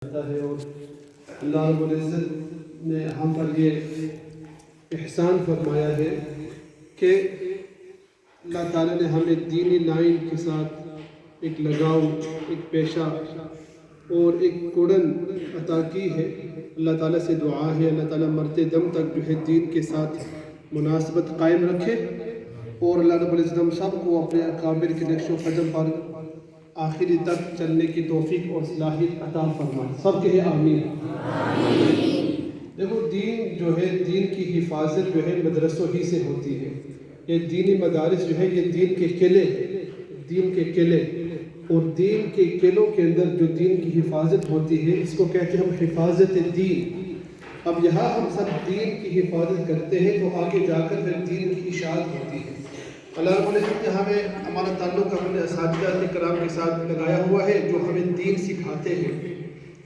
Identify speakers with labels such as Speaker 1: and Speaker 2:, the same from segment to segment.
Speaker 1: ہے اور اللہ رب العزت نے ہم پر یہ احسان فرمایا ہے کہ اللہ تعالیٰ نے ہمیں دینی لائن کے ساتھ ایک لگاؤ، ایک پیشہ اور ایک کڑن عطا کی ہے۔ اللہ تعالیٰ سے دعا ہے اللہ تعالیٰ مرتے دم تک جو ہے دین کے ساتھ مناسبت قائم رکھے، اور اللہ رب العزت ہم سب کو اپنے اکابر کے نقش و قدم پر آخری تک چلنے کی توفیق اور صلاحیت عطا فرمائے۔ سب کہے آمین۔ دیکھو دین جو ہے، دین کی حفاظت جو ہے مدرسوں ہی سے ہوتی ہے۔ یہ دینی مدارس جو ہے یہ دین کے قلعے، دین کے قلعے، اور دین کے قلعوں کے اندر جو دین کی حفاظت ہوتی ہے اس کو کہتے ہیں ہم حفاظت دین۔ اب یہاں ہم سب دین کی حفاظت کرتے ہیں تو آگے جا کر پھر دین کی اشاعت ہوتی ہے۔ اللہ رب العزت نے ہمیں ہمارا تعلق اپنے اساتذہ کرام کے ساتھ لگایا ہوا ہے جو ہمیں دین سکھاتے ہیں۔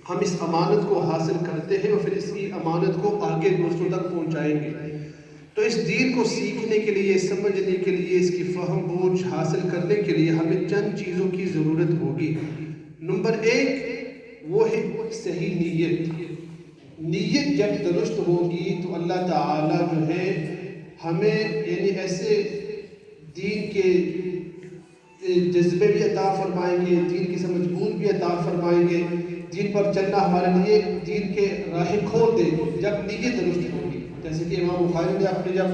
Speaker 1: ہم اس امانت کو حاصل کرتے ہیں اور پھر اس کی امانت کو آگے دوسروں تک پہنچائیں گے۔ تو اس دین کو سیکھنے کے لیے، سمجھنے کے لیے، اس کی فہم بوجھ حاصل کرنے کے لیے ہمیں چند چیزوں کی ضرورت ہوگی۔ نمبر ایک وہ ہے صحیح نیت۔ نیت جب درست ہوگی تو اللہ تعالیٰ جو ہے ہمیں یعنی ایسے دین کے جذبے بھی عطا فرمائیں گے، دین کی سمجھ بوجھ بھی عطا فرمائیں گے، دین پر چلنا ہمارے لیے دین کے راہیں کھول دیں گے جب نیت درست ہوگی۔ جیسے کہ امام بخاری نے اپنے جب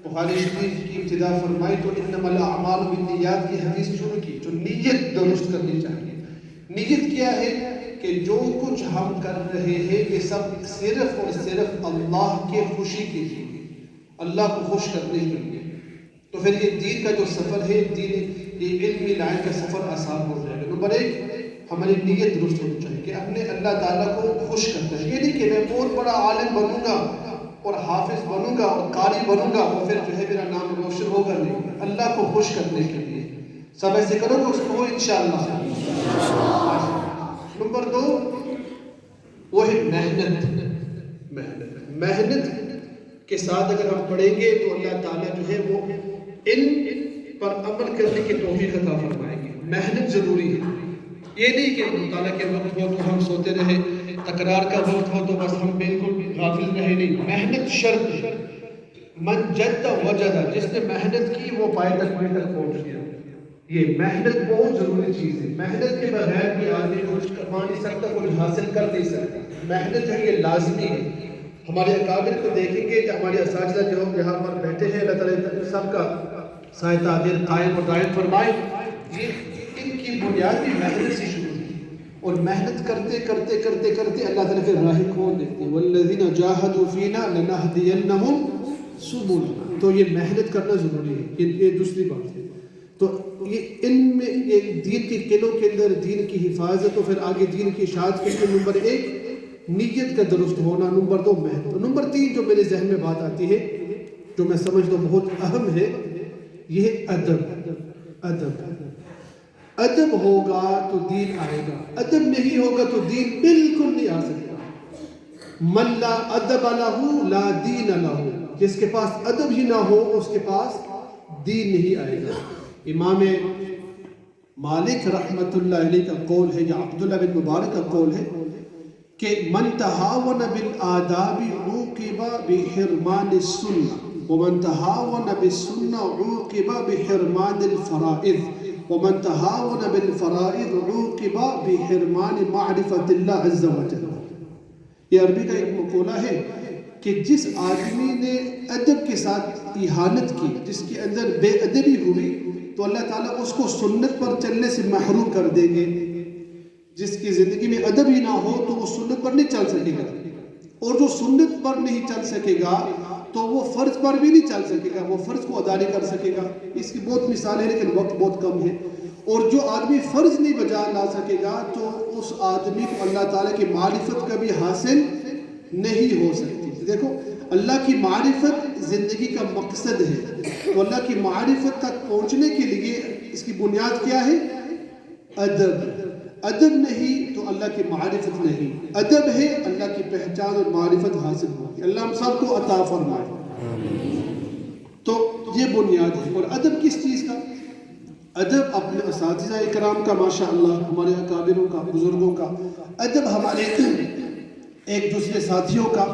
Speaker 1: بخاری شریف کی ابتدا فرمائی تو انما الاعمال بالنیات کی حدیث شروع کی، جو نیت درست کرنی چاہیے۔ نیت کیا ہے کہ جو کچھ ہم کر رہے ہیں یہ سب صرف اور صرف اللہ کے خوشی کے لیے، اللہ کو خوش کرنے کے لیے، تو پھر یہ دین کا جو سفر ہے، یہ علمی لائن کا سفر آسان ہو جائے گا۔ نمبر ایک ہماری نیت درست ہونی چاہیے کہ اپنے اللہ تعالیٰ کو خوش کرنا ہے۔ یہ نہیں کہ میں بہت بڑا عالم بنوں گا اور حافظ بنوں گا اور قاری بنوں گا اور پھر جو ہے میرا نام روشن ہوگا، نہیں، اللہ کو خوش کرنے کے لیے سب ایسے کرو گے، اس کو انشاءاللہ۔ نمبر دو وہ ہے محنت۔ محنت کے ساتھ اگر ہم پڑھیں گے تو اللہ تعالیٰ جو ہے وہ ان پر عمل کرنے کی توفیق عطا فرمائیں گے۔ محنت ضروری ہے۔ یہ نہیں کہ مطالعہ کے وقت ہو تو ہم سوتے رہے، تکرار کا وقت ہو تو بس ہم بالکل غافل رہے، نہیں، محنت شرط ہے۔ من جد وجد، جس نے محنت کی وہ پائے تک پہنچ گیا۔ یہ محنت بہت ضروری چیز ہے۔ محنت کے بغیر بھی آدمی کچھ کما نہیں سکتا، کچھ حاصل کر نہیں سکتا۔ محنت ہے یہ لازمی ہے۔ ہمارے اکابر کو دیکھیں گے کہ ہمارے اساتذہ جو یہاں پر بیٹھے ہیں، اللہ تعالیٰ سب کا سایہ تعبیر قائم اور دائم فرمائے، یہ ان کی بنیاد بھی محنت سے شروع ہوئی اور محنت کرتے کرتے کرتے کرتے اللہ تعالیٰ پھر راہیں کھول دیتے ہیں۔ وَالَّذِينَ جَاهَدُوا فِينَا لَنَهْدِيَنَّهُمْ سُبُلَنَا۔ تو یہ محنت کرنا ضروری ہے، یہ دوسری بات ہے۔ تو یہ ان میں یہ دین کے قلعوں کے اندر دین کی حفاظت اور پھر آگے دین کی اشاعت کے لیے نمبر ایک نیت کا درست ہونا، نمبر دو محنت، نمبر تین جو میرے ذہن میں بات آتی ہے جو میں سمجھتا ہوں بہت اہم ہے، یہ ادب۔ ادب ہوگا تو دین آئے گا، ادب نہیں ہوگا تو دین بالکل نہیں آ سکتا۔ من لا ادب لہ لا دین لہ، جس کے پاس ادب ہی نہ ہو اس کے پاس دین نہیں آئے گا۔ امام مالک رحمت اللہ علیہ کا قول ہے یا عبداللہ بن مبارک کا قول ہے کہ من تہاون بالآداب عوقب بحرمان السنہ ومن تہاون بالسنہ عوقب بحرمان الفرائض ومن تہاون بالفرائض عوقب بحرمان معرفت اللہ عز وجل۔ یہ عربی کا ایک مقولہ ہے کہ جس آدمی نے ادب کے ساتھ اہانت کی، جس کے اندر بے ادبی ہوئی، تو اللہ تعالیٰ اس کو سنت پر چلنے سے محروم کر دیں گے۔ جس کی زندگی میں ادب ہی نہ ہو تو وہ سنت پر نہیں چل سکے گا، اور جو سنت پر نہیں چل سکے گا تو وہ فرض پر بھی نہیں چل سکے گا، وہ فرض کو ادا نہیں کر سکے گا۔ اس کی بہت مثال ہے لیکن وقت بہت کم ہے۔ اور جو آدمی فرض نہیں بجا لا سکے گا تو اس آدمی کو اللہ تعالیٰ کی معرفت کبھی حاصل نہیں ہو سکتی۔ دیکھو اللہ کی معرفت زندگی کا مقصد ہے، تو اللہ کی معرفت تک پہنچنے کے لیے اس کی بنیاد کیا ہے؟ ادب۔ ادب نہیں تو اللہ کی معرفت نہیں، ادب ہے اللہ کی پہچان اور معرفت حاصل ہوگی۔ اللہ ہم سب کو عطا فرمائے۔ تو یہ بنیاد ہے۔ اور ادب کس چیز کا؟ ادب اپنے اساتذہ اکرام کا، ماشاء اللہ ہمارے اکابروں کا، بزرگوں کا ادب، ہمارے ایک دوسرے ساتھیوں کا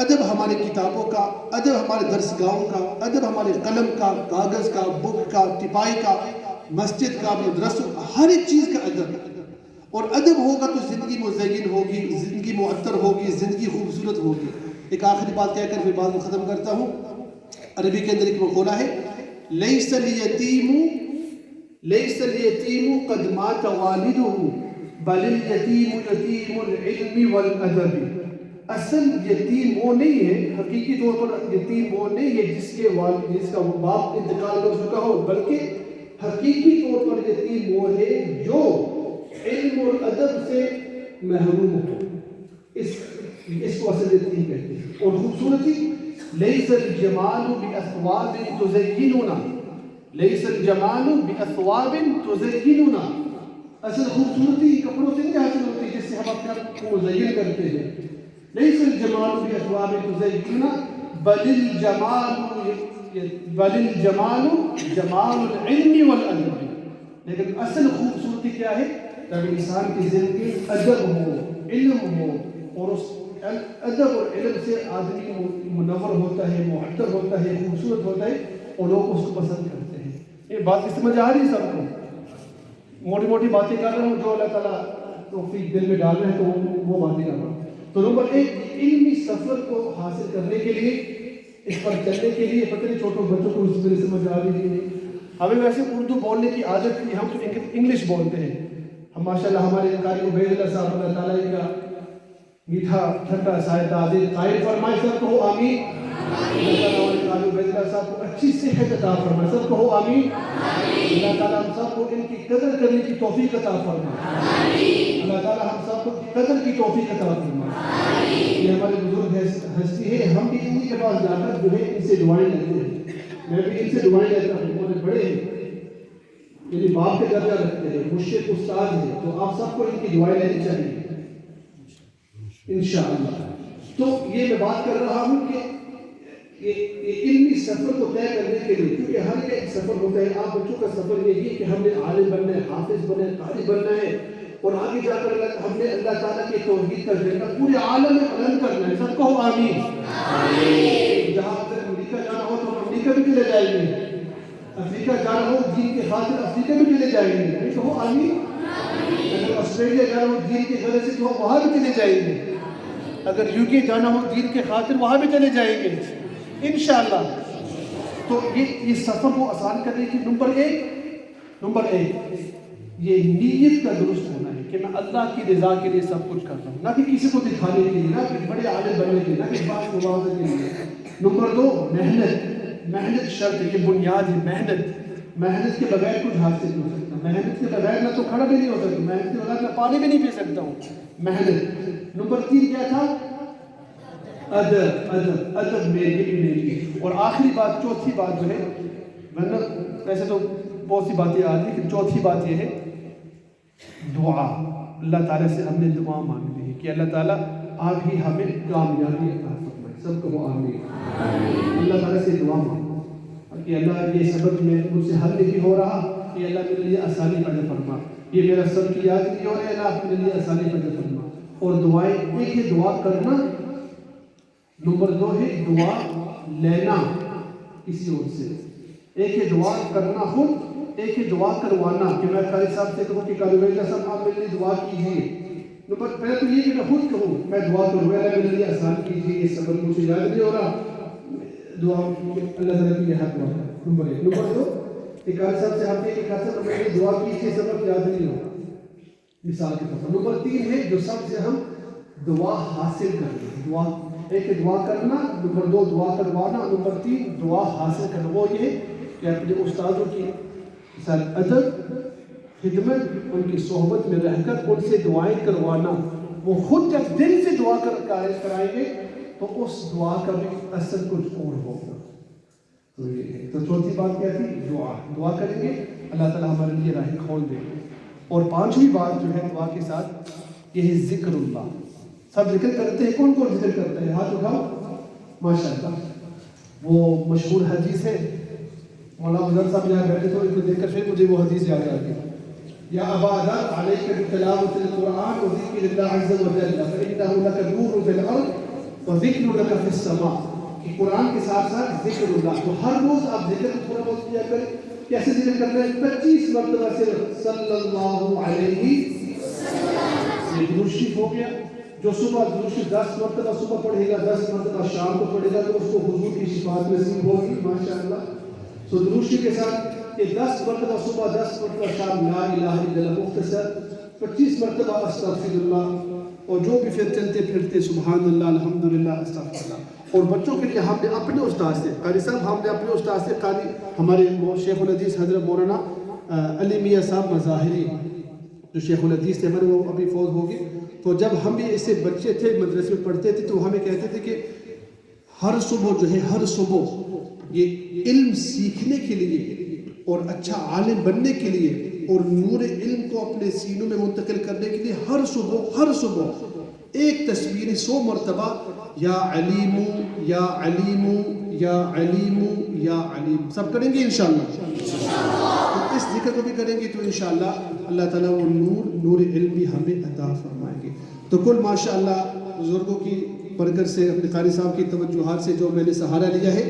Speaker 1: ادب، ہماری کتابوں کا ادب، ہمارے درس گاہوں کا ادب، ہمارے قلم کا، کاغذ کا، بک کا، ٹپائی کا، مسجد کا، مدرسوں کا، ہر ایک چیز کا ادب. اور ادب ہوگا تو زندگی مزین ہوگی، زندگی معطر ہوگی، زندگی خوبصورت ہوگی. ایک آخری بات کہہ کر پھر بات کو ختم کرتا ہوں. عربی کے اندر ایک مقولہ ہے، لیس الیتیم قد مات والدہ بل الیتیم یتیم العلم والادب. اصل یتیم وہ نہیں ہے، حقیقی طور پر یتیم وہ نہیں ہے جس کا باپ انتقال کر چکا ہو، بلکہ حقیقی طور پر یتیم وہ ہے جو علم اور ادب سے محروم ہو. اس کو اصل یتیم کہتے ہیں. اور خوبصورتی، لیس الجمال باثواب تزیننا، لیس الجمال باثواب تزیننا. اصل خوبصورتی کپڑوں سے نہیں حاصل ہوتی جس سے ہم اپنے آپ کو مزین کرتے ہیں. لیس الجمال باثواب تزیننا بل الجمال جمال العلم والادب. لیکن اصل خوبصورتی کیا ہے؟ تاکہ انسان کی زندگی ادب ہو، علم ہو، اور اس ادب اور علم سے آدمی منور ہوتا ہے، معطر ہوتا ہے، خوبصورت ہوتا ہے، اور لوگ اس کو پسند کرتے ہیں. یہ بات کی سمجھ آ رہی ہے سب کو؟ موٹی موٹی باتیں کر رہا ہوں، جو اللہ تعالیٰ توفیق دل میں ڈال رہے ہیں تو وہ باتیں کر رہا ہوں. تو نمبر ایک، علمی سفر کو حاصل کرنے کے لیے، اس پر چلنے کے لیے، پتہ نہیں چھوٹوں بچوں کو اس طرح سمجھ آ رہی ہے. ہمیں ویسے اردو بولنے کی عادت نہیں، ہم تو انگلش بولتے ہیں. ہم ماشاءاللہ ہمارے قاری عبید اللہ صاحب اللہ تعالیٰ کا میٹھا ٹھنڈا سایہ تعدیل قائم فرمائے. سب کہو آمین. اللہ تعالیٰ ہمارے قاری عبید اللہ صاحب کو اچھی صحت عطا فرمائے. سب کہو آمین. اللہ تعالیٰ ہم سب کو ان کی قدر کرنے کی توفیق عطا فرمائے. اللہ تعالیٰ ہم سب کو قدر کی توفیق عطا فرمائے. یہ ہمارے بزرگ ہستی ہے، ہم بھی انہی کے پاس جا کر جو ہے ان سے دعائیں لیتے ہیں. میں بھی ان سے دعائیں لیتا ہوں. بہت بڑے ہیں، میری باپ کے درجہ رکھتے ہیں، مشرق استاد ہیں، تو آپ سب کو ان کی دعائیں لینی چاہیے انشاءاللہ. تو یہ میں بات کر رہا ہوں کہ علمی سفر کو طے کرنے کے لیے، کیونکہ ہر ایک سفر ہوتا ہے. آپ بچوں کا سفر یہی ہے کہ ہم نے عالم بننا ہے، حافظ بننا ہے، قاری بننا ہے، اور آگے جا کر ہم نے اللہ تعالیٰ کی توحید کا ذکر پورے عالم میں بلند کرنا ہے. سب کہو آمین. جہاں اگر امریکہ جانا ہو تو امریکہ بھی چلے جائیں گے، افریقہ جانا ہو دین کے خاطر افریقہ بھی چلے جائیں گے. کہو آمین. اگر آسٹریلیا جانا ہو دین کی غرض سے تو وہاں بھی چلے جائیں گے. اگر یو کے جانا ہو دین کے خاطر وہاں بھی چلے جائیں گے انشاءاللہ. تو یہ سفر کو آسان کرنے کی نمبر ایک یہ نیت کا درست ہونا ہے کہ میں اللہ کی رضا کے لیے سب کچھ کرتا ہوں، نہ کہ کسی کو دکھانے کے لیے، نہ کہ بڑے عالم بننے کے لیے، نہ کہ بات مواضع کے لیے. نمبر دو، محنت شرط ہے، یہ بنیاد ہے. محنت کے بغیر کچھ حاصل نہیں ہو سکتا. محنت کے بغیر نہ تو کھڑا بھی نہیں ہو سکتا، محنت کے بغیر میں پانی بھی نہیں پی سکتا ہوں. محنت. نمبر 3 کیا تھا؟ ادب میری. اور آخری بات، چوتھی بات جو ہے، ورنہ ویسے تو بہت سی باتیں آ رہی ہیں، لیکن چوتھی بات یہ ہے دعا. اللہ تعالیٰ سے ہم نے دعا مانگنی ہے کہ اللہ تعالیٰ آپ ہی ہمیں کامیابی عطا فرمائے. سب کو آمین. اللہ تعالیٰ سے دعا مانگو کہ اللہ یہ سبق میں مجھ سے حل نہیں ہو رہا، کہ اللہ میرے لیے آسانی پیدا فرما. یہ میرا سب کی یاد نہیں ہو رہا ہے، اللہ میرے لیے آسانی پیدا فرما. اور دعائیں، ایک ہے دعا کرنا، نمبر 2 ہے دعا لینا کسی اور سے. ایک ہے دعا کرنا خود، ایک ہے دعا کروانا کہ میں قاری صاحب سے کہوں کہ قاری عبید صاحب آپ میرے لیے دعا کیجیے. نمبر پہلے تو یہ کہ میں خود کہوں میں دعا کروں، اللہ میرے لیے آسان کیجیے، یہ سبق مجھے یاد نہیں ہو رہا، دعا اللہ تعالیٰ کی یہ حق دعا ہے. نمبر 1. نمبر 2 کہ قاری صاحب سے آپ نے کہ قاری صاحب میرے لیے دعا کیجیے، سبق یاد نہیں ہو مثال کے طور پر. نمبر 3 ہے جو سب سے ہم دعا حاصل کرنا. دعا ایک ہے دعا کرنا، نمبر 2 دعا کروانا، نمبر 3 دعا حاصل کرنا. وہ یہ کہ اپنے استادوں کی ساتھ ادب، خدمت، ان کی صحبت میں رہ کر ان سے دعائیں کروانا. وہ خود جب دل سے دعا کرائیں گے تو اس دعا کا بھی اثر کچھ اور ہوگا. تو چوتھی بات کیا تھی؟ دعا کریں گے، اللہ تعالیٰ ہمارے لیے راہیں کھول دیں گے. اور 5ویں بات جو ہے دعا کے ساتھ یہ ہے ذکر اللہ. سب ذکر کرتے ہیں، کون کون ذکر کرتے ہیں؟ ہاتھ اٹھاؤ. ماشاءاللہ. وہ مشہور حدیث ہے،
Speaker 2: مولانا افضل صاحب یہاں بیٹھے تو ان کو دیکھ کر پھر مجھے وہ حدیث یاد آ گئی. یا ابا ذر علیک بتلاوۃ القرآن وذکر اللہ عز وجل فإنه لك نور في الارض وذکر لك في السماء. کہ قرآن کے ساتھ ساتھ ذکر اللہ. تو ہر روز آپ ذکر تھوڑا بہت کیا کریں. کیسے ذکر کرنا ہے؟ 25 مرتبہ صرف صلی اللہ علیہ وسلم. یہ درود شریف ہو گیا. جو صبح درود شریف 10 مرتبہ صبح پڑھے گا، 10 مرتبہ شام کو پڑھے گا، تو اس کو حضور کی شفاعت نصیب ہوگی ماشاءاللہ. تو درود شریف کے ساتھ یہ 10 مرتبہ صبح، 10 مرتبہ شام لا الہ الا اللہ مختصر، 25 مرتبہ استغفر اللہ، اور جو بھی پھر چلتے پھرتے سبحان اللہ الحمدللہ استغفر اللہ. اور بچوں کے لیے ہم نے اپنے استاد سے قاری صاحب، ہم نے اپنے استاد سے قاری ہمارے شیخ الحدیث حضرت مولانا علی میاں صاحب مظاہری جو شیخ الحدیث تھے ہمارے، وہ ابھی فوت ہو گئے. تو جب ہم بھی ایسے بچے تھے مدرسے میں پڑھتے تھے تو ہمیں کہتے تھے کہ ہر صبح جو ہے، ہر صبح یہ علم سیکھنے کے لیے اور اچھا عالم بننے کے لیے اور نور علم کو اپنے سینوں میں منتقل کرنے کے لیے ہر صبح ایک تصویر 100 مرتبہ یا علیم یا علیم یا علیم یا علیم سب کریں گے انشاءاللہ. تو اس ذکر کو بھی کریں گے تو انشاءاللہ اللہ تعالیٰ وہ نور علم بھی ہمیں عطا فرمائیں گے. تو کل ماشاءاللہ بزرگوں کی برکت سے، اپنے قاری صاحب کی توجہات سے جو میں نے سہارا لیا ہے،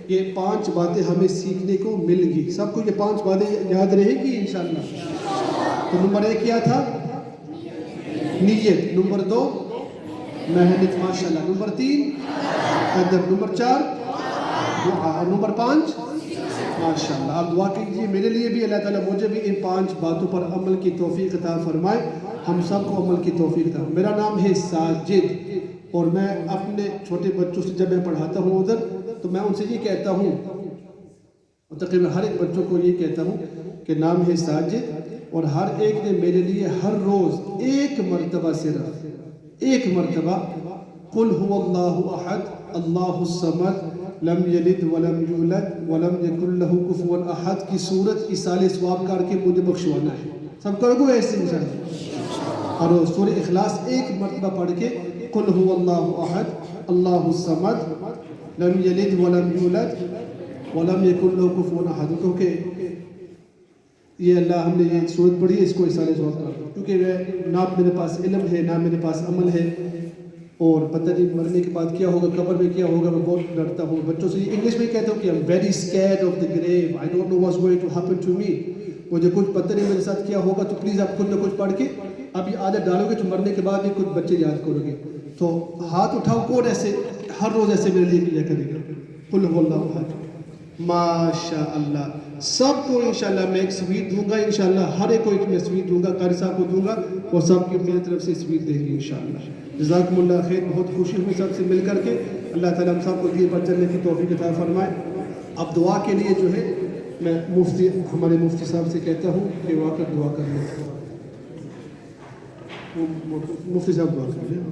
Speaker 2: یہ 5 باتیں ہمیں سیکھنے کو مل گی. سب کو یہ 5 باتیں یاد رہے گی انشاءاللہ. تو نمبر 1 کیا تھا؟ نیت. نمبر 2 محنت ماشاءاللہ. نمبر 3 ادب. نمبر 4 دعا. اور نمبر 5 ماشاءاللہ. آپ دعا کیجیے میرے لیے بھی، اللہ تعالیٰ مجھے بھی ان 5 باتوں پر عمل کی توفیق عطا فرمائے. ہم سب کو عمل کی توفیق عطا. میرا نام ہے ساجد، اور میں اپنے چھوٹے بچوں سے جب میں پڑھاتا ہوں ادھر تو میں ان سے یہ کہتا ہوں، تقریباً ہر ایک بچوں کو یہ کہتا ہوں کہ نام ہے ساجد، اور ہر ایک نے میرے لیے ہر روز 1 مرتبہ صرف 1 مرتبہ قل هو اللہ احد اللہ الصمد لم یلد ولم یولد ولم یکن لہ کفوا احد کی سورت کی سال ثواب کر کے مجھے بخشوانا ہے. سب کرو گے ایسے انشاءاللہ. اور سورہ اخلاص 1 مرتبہ پڑھ کے قل هو اللہ احد اللہ الصمد لم یلد ولم یولد ولم یکن لہ کفوا احد. کیونکہ یہ اللہ ہم نے یہ سورت پڑھی ہے، اس کو احسان ثواب کر دو. کیونکہ نہ میرے پاس علم ہے، نہ میرے پاس عمل ہے، اور پتہ نہیں مرنے کے بعد کیا ہوگا، قبر میں کیا ہوگا. میں بہت ڈرتا ہوں. بچوں سے انگلش میں کہتا ہوں کہ I'm very scared of the grave. I don't know what's going to happen to me. مجھے کچھ پتہ نہیں میرے ساتھ کیا ہوگا. تو پلیز آپ خود نہ کچھ پڑھ کے اب یہ عادت ڈالو گے تو مرنے کے بعد بھی کچھ بچے یاد کرو گے. تو ہاتھ اٹھاؤ، کون ایسے ہر روز ایسے میرے لیے کیا کرے گا؟ قل هو اللہ احد. ماشاء اللہ. سب کو انشاءاللہ میں ایک سویٹ دوں گا انشاءاللہ. ہر ایک کو ایک میں سویٹ دوں گا، قاری صاحب کو دوں گا، اور سب کی میری طرف سے سویٹ دیں گے انشاءاللہ. جزاکم اللہ خیر. بہت خوشی ہوئی سب سے مل کر کے. اللہ تعالیٰ ہم سب کو دین پر چلنے کی توفیق عطا فرمائے. اب دعا کے لیے جو ہے میں ہمارے مفتی صاحب سے کہتا ہوں کہ وہ آ کر دعا کر لیں. مفتی صاحب دعا کر لیں.